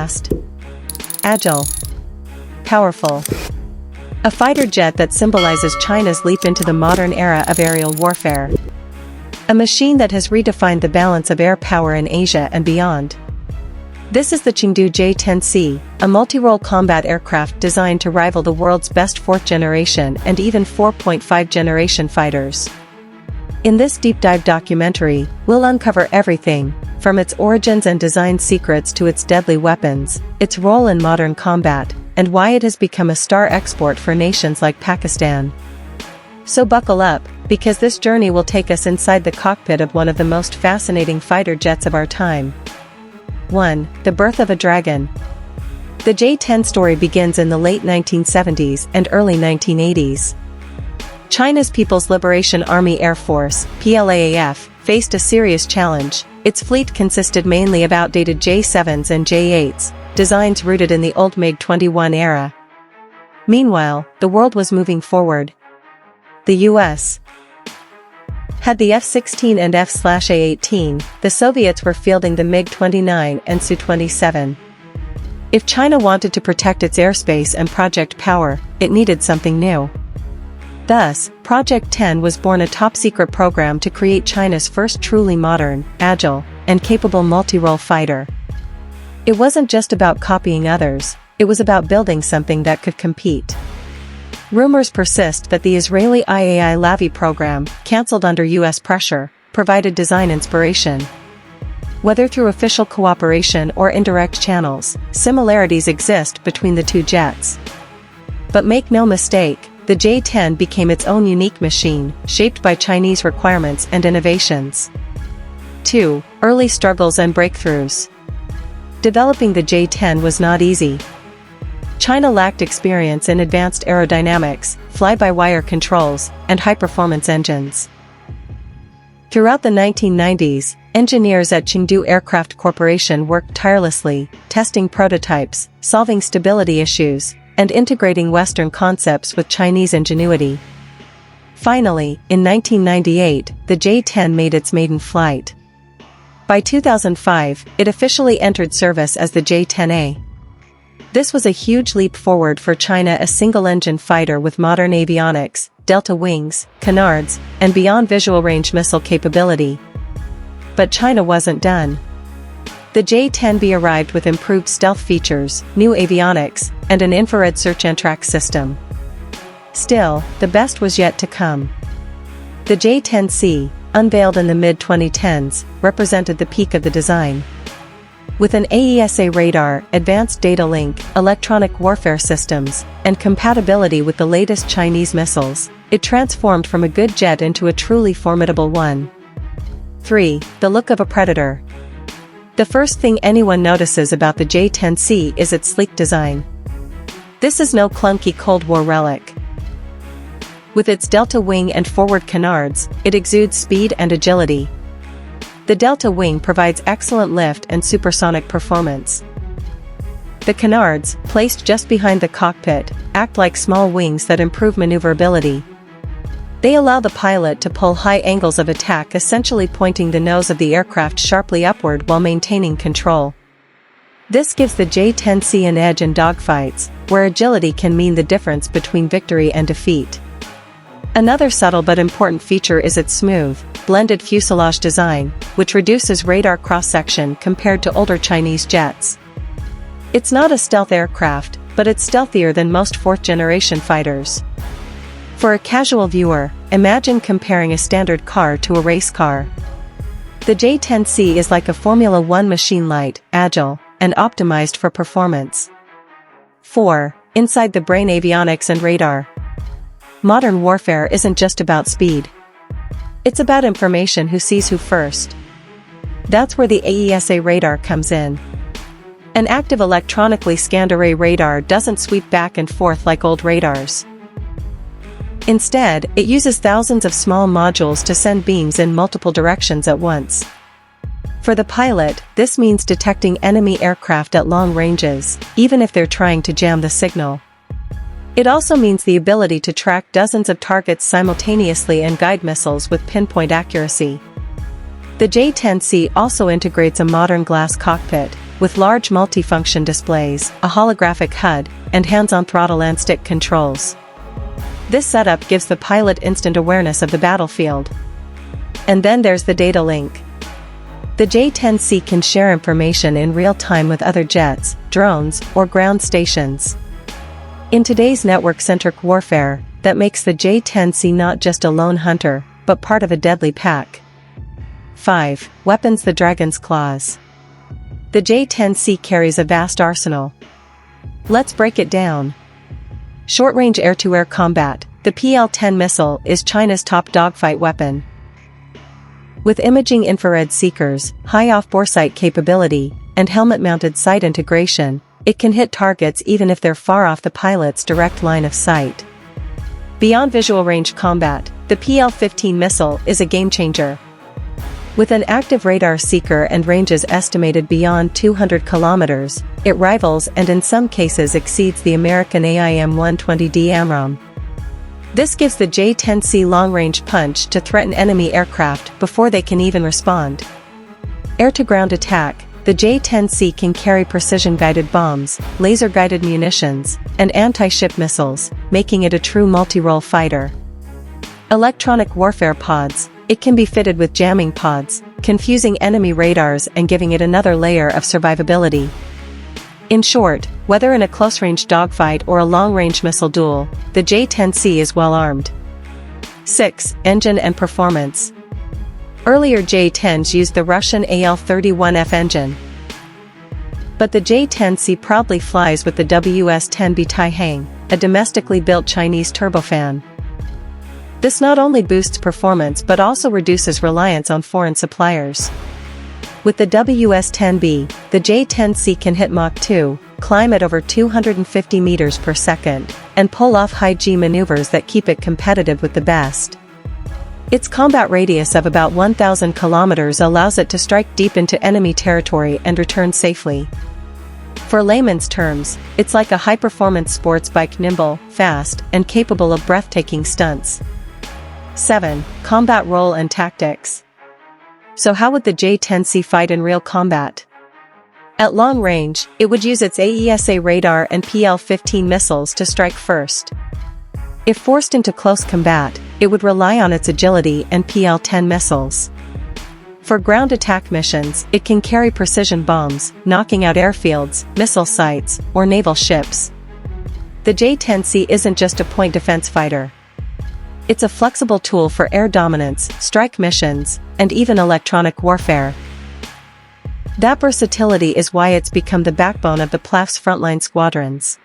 fast, agile, powerful. A fighter jet that symbolizes China's leap into the modern era of aerial warfare. A machine that has redefined the balance of air power in Asia and beyond. This is the Chengdu J-10C, a multi-role combat aircraft designed to rival the world's best 4th generation and even 4.5 generation fighters. In this deep dive documentary, we'll uncover everything, from its origins and design secrets to its deadly weapons, its role in modern combat, and why it has become a star export for nations like Pakistan. So buckle up, because this journey will take us inside the cockpit of one of the most fascinating fighter jets of our time. 1. The birth of a dragon. The J-10 story begins in the late 1970s and early 1980s. China's People's Liberation Army Air Force, PLAAF, faced a serious challenge. Its fleet consisted mainly of outdated J-7s and J-8s, designs rooted in the old MiG-21 era. Meanwhile, the world was moving forward. The U.S. had the F-16 and F/A-18, the Soviets were fielding the MiG-29 and Su-27. If China wanted to protect its airspace and project power, it needed something new. Thus, Project 10 was born, a top-secret program to create China's first truly modern, agile, and capable multi-role fighter. It wasn't just about copying others, it was about building something that could compete. Rumors persist that the Israeli IAI Lavi program, cancelled under U.S. pressure, provided design inspiration. Whether through official cooperation or indirect channels, similarities exist between the two jets. But make no mistake, the J-10 became its own unique machine, shaped by Chinese requirements and innovations. 2. Early struggles and breakthroughs. Developing the J-10 was not easy. China lacked experience in advanced aerodynamics, fly-by-wire controls, and high-performance engines. Throughout the 1990s, engineers at Chengdu Aircraft Corporation worked tirelessly, testing prototypes, solving stability issues, and integrating Western concepts with Chinese ingenuity. Finally, in 1998, the J-10 made its maiden flight. By 2005, it officially entered service as the J-10A. This was a huge leap forward for China, a single-engine fighter with modern avionics, delta wings, canards, and beyond visual range missile capability. But China wasn't done. The J-10B arrived with improved stealth features, new avionics, and an infrared search and track system. Still, the best was yet to come. The J-10C, unveiled in the mid-2010s, represented the peak of the design. With an AESA radar, advanced data link, electronic warfare systems, and compatibility with the latest Chinese missiles, it transformed from a good jet into a truly formidable one. 3. The look of a predator. The first thing anyone notices about the J-10C is its sleek design. This is no clunky Cold War relic. With its delta wing and forward canards, it exudes speed and agility. The delta wing provides excellent lift and supersonic performance. The canards, placed just behind the cockpit, act like small wings that improve maneuverability. They allow the pilot to pull high angles of attack, essentially pointing the nose of the aircraft sharply upward while maintaining control. This gives the J-10C an edge in dogfights, where agility can mean the difference between victory and defeat. Another subtle but important feature is its smooth, blended fuselage design, which reduces radar cross-section compared to older Chinese jets. It's not a stealth aircraft, but it's stealthier than most 4th-generation fighters. For a casual viewer, imagine comparing a standard car to a race car. The J-10C is like a Formula One machine, light, agile, and optimized for performance. 4. Inside the brain, avionics and radar. Modern warfare isn't just about speed. It's about information, who sees who first. That's where the AESA radar comes in. An active electronically scanned array radar doesn't sweep back and forth like old radars. Instead, it uses thousands of small modules to send beams in multiple directions at once. For the pilot, this means detecting enemy aircraft at long ranges, even if they're trying to jam the signal. It also means the ability to track dozens of targets simultaneously and guide missiles with pinpoint accuracy. The J-10C also integrates a modern glass cockpit, with large multifunction displays, a holographic HUD, and hands-on throttle and stick controls. This setup gives the pilot instant awareness of the battlefield. And then there's the data link. The J-10C can share information in real time with other jets, drones, or ground stations. In today's network-centric warfare, that makes the J-10C not just a lone hunter, but part of a deadly pack. 5. Weapons: the Dragon's Claws. The J-10C carries a vast arsenal. Let's break it down. Short-range air-to-air combat: the PL-10 missile is China's top dogfight weapon. With imaging infrared seekers, high off-bore sight capability, and helmet-mounted sight integration, it can hit targets even if they're far off the pilot's direct line of sight. Beyond visual range combat, the PL-15 missile is a game-changer. With an active radar seeker and ranges estimated beyond 200 kilometers, it rivals and in some cases exceeds the American AIM-120D AMRAAM. This gives the J-10C long-range punch to threaten enemy aircraft before they can even respond. Air-to-ground attack: the J-10C can carry precision-guided bombs, laser-guided munitions, and anti-ship missiles, making it a true multirole fighter. Electronic warfare pods: it can be fitted with jamming pods, confusing enemy radars and giving it another layer of survivability. In short, whether in a close-range dogfight or a long-range missile duel, the J-10C is well-armed. 6. Engine and performance. Earlier J-10s used the Russian AL-31F engine. But the J-10C proudly flies with the WS-10B Taihang, a domestically built Chinese turbofan. This not only boosts performance but also reduces reliance on foreign suppliers. With the WS-10B, the J-10C can hit Mach 2, climb at over 250 meters per second, and pull off high-G maneuvers that keep it competitive with the best. Its combat radius of about 1,000 kilometers allows it to strike deep into enemy territory and return safely. For layman's terms, it's like a high-performance sports bike, nimble, fast, and capable of breathtaking stunts. 7. Combat role and tactics. So how would the J-10C fight in real combat? At long range, it would use its AESA radar and PL-15 missiles to strike first. If forced into close combat, it would rely on its agility and PL-10 missiles. For ground attack missions, it can carry precision bombs, knocking out airfields, missile sites, or naval ships. The J-10C isn't just a point defense fighter. It's a flexible tool for air dominance, strike missions, and even electronic warfare. That versatility is why it's become the backbone of the PLAAF's frontline squadrons.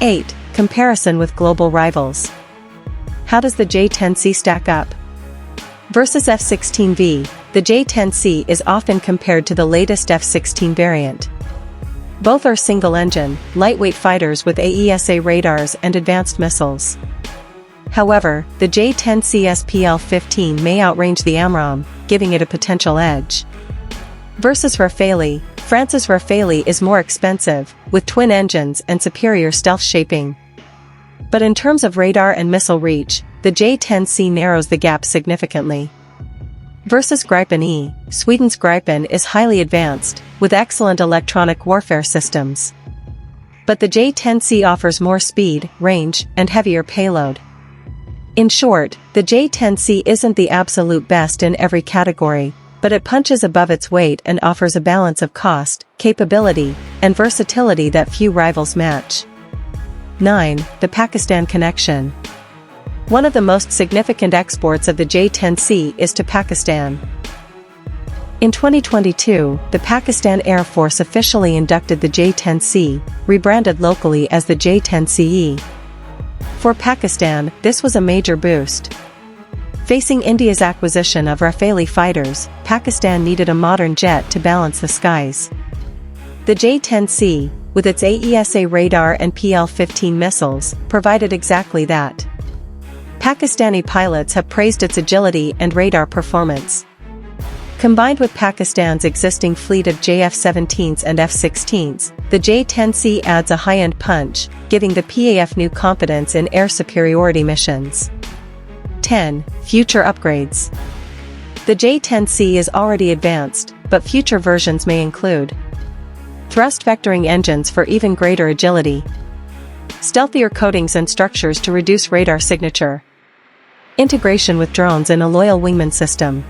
8. Comparison with global rivals. How does the J-10C stack up? Versus F-16V, the J-10C is often compared to the latest F-16 variant. Both are single-engine, lightweight fighters with AESA radars and advanced missiles. However, the J-10C's PL-15 may outrange the AMRAAM, giving it a potential edge. Versus Rafale, France's Rafale is more expensive, with twin engines and superior stealth shaping. But in terms of radar and missile reach, the J-10C narrows the gap significantly. Versus Gripen E, Sweden's Gripen is highly advanced, with excellent electronic warfare systems. But the J-10C offers more speed, range, and heavier payload. In short, the J-10C isn't the absolute best in every category, but it punches above its weight and offers a balance of cost, capability, and versatility that few rivals match. 9. The Pakistan connection. One of the most significant exports of the J-10C is to Pakistan. In 2022, the Pakistan Air Force officially inducted the J-10C, rebranded locally as the J-10CE. For Pakistan, this was a major boost. Facing India's acquisition of Rafale fighters, Pakistan needed a modern jet to balance the skies. The J-10C, with its AESA radar and PL-15 missiles, provided exactly that. Pakistani pilots have praised its agility and radar performance. Combined with Pakistan's existing fleet of JF-17s and F-16s, the J-10C adds a high-end punch, giving the PAF new confidence in air superiority missions. 10. Future upgrades. The J-10C is already advanced, but future versions may include thrust vectoring engines for even greater agility, stealthier coatings and structures to reduce radar signature, integration with drones and a loyal wingman system,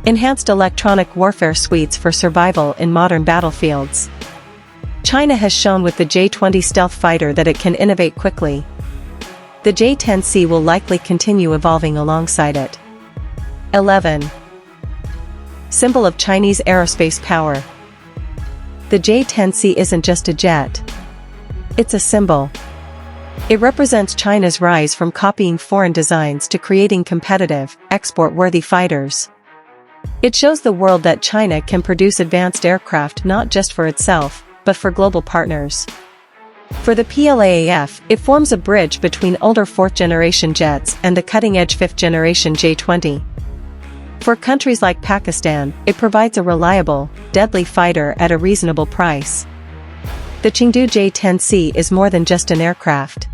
enhanced electronic warfare suites for survival in modern battlefields. China has shown with the J-20 stealth fighter that it can innovate quickly. The J-10C will likely continue evolving alongside it. 11. Symbol of Chinese aerospace power. The J-10C isn't just a jet. It's a symbol. It represents China's rise from copying foreign designs to creating competitive, export-worthy fighters. It shows the world that China can produce advanced aircraft not just for itself, but for global partners. For the PLAAF, it forms a bridge between older 4th-generation jets and the cutting-edge 5th-generation J-20. For countries like Pakistan, it provides a reliable, deadly fighter at a reasonable price. The Chengdu J-10C is more than just an aircraft.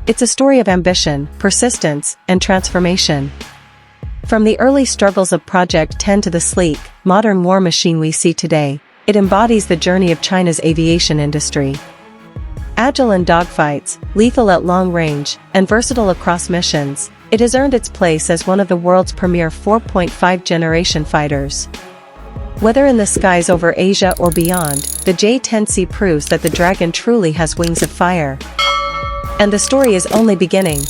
It's a story of ambition, persistence, and transformation. From the early struggles of Project 10 to the sleek, modern war machine we see today, it embodies the journey of China's aviation industry. Agile in dogfights, lethal at long range, and versatile across missions, it has earned its place as one of the world's premier 4.5-generation fighters. Whether in the skies over Asia or beyond, the J-10C proves that the Dragon truly has wings of fire. And the story is only beginning.